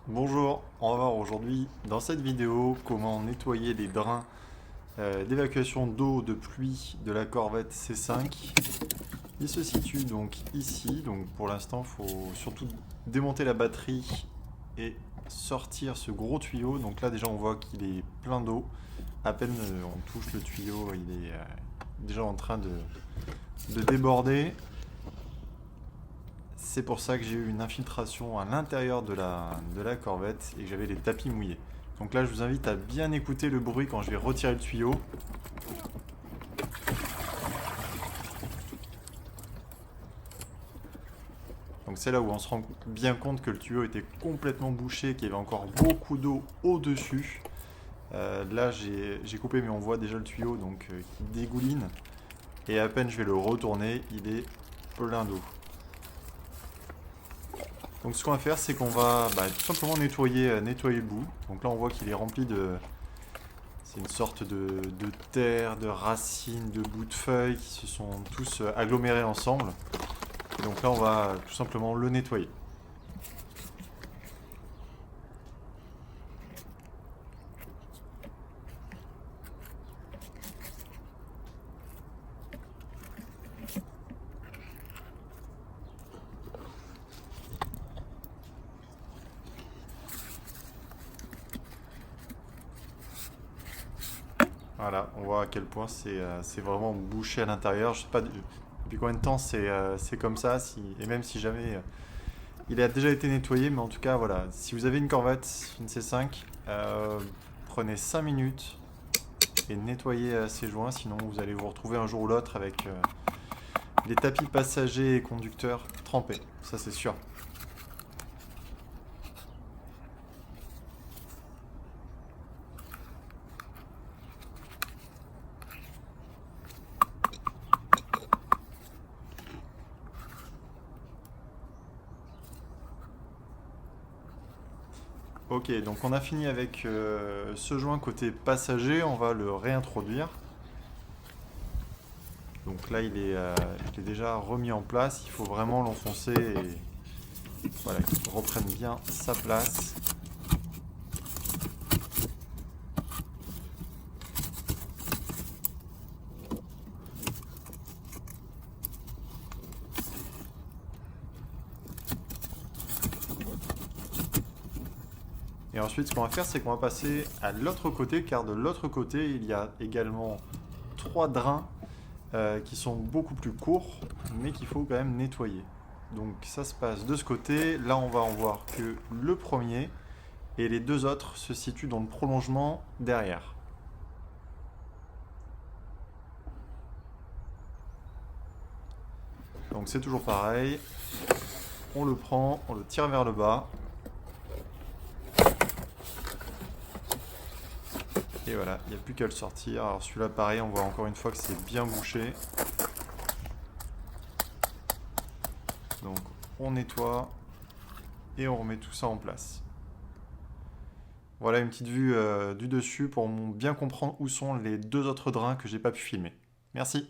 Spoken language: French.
Bonjour, on va voir aujourd'hui dans cette vidéo comment nettoyer les drains d'évacuation d'eau de pluie de la Corvette C5. Il se situe donc ici, donc pour l'instant il faut surtout démonter la batterie et sortir ce gros tuyau. Donc là déjà on voit qu'il est plein d'eau, à peine on touche le tuyau, il est déjà en train de déborder. C'est pour ça que j'ai eu une infiltration à l'intérieur de la Corvette et que j'avais les tapis mouillés. Donc là, je vous invite à bien écouter le bruit quand je vais retirer le tuyau. Donc c'est là où on se rend bien compte que le tuyau était complètement bouché, qu'il y avait encore beaucoup d'eau au-dessus. Là, j'ai coupé, mais on voit déjà le tuyau donc, qui dégouline. Et à peine je vais le retourner, il est plein d'eau. Donc ce qu'on va faire, c'est qu'on va tout simplement nettoyer le bout. Donc là, on voit qu'il est rempli de... C'est une sorte de terre, de racines, de bouts de feuilles qui se sont tous agglomérés ensemble. Et donc là, on va tout simplement le nettoyer. Voilà, on voit à quel point c'est vraiment bouché à l'intérieur. Je sais pas depuis combien de temps c'est comme ça, et même si jamais il a déjà été nettoyé, mais en tout cas, voilà, si vous avez une Corvette, une C5, prenez 5 minutes et nettoyez ces joints, sinon vous allez vous retrouver un jour ou l'autre avec les tapis passagers et conducteurs trempés, ça c'est sûr. Ok, donc on a fini avec ce joint côté passager, on va le réintroduire. Donc là il est déjà remis en place, il faut vraiment l'enfoncer et voilà, qu'il reprenne bien sa place. Et ensuite ce qu'on va faire, c'est qu'on va passer à l'autre côté, car de l'autre côté il y a également 3 drains qui sont beaucoup plus courts, mais qu'il faut quand même nettoyer. Donc ça se passe de ce côté, là on va en voir que le premier, et les 2 autres se situent dans le prolongement derrière. Donc c'est toujours pareil, on le prend, on le tire vers le bas, et voilà, il n'y a plus qu'à le sortir. Alors celui-là pareil, on voit encore une fois que c'est bien bouché. Donc on nettoie et on remet tout ça en place. Voilà une petite vue du dessus pour bien comprendre où sont les 2 autres drains que j'ai pas pu filmer. Merci.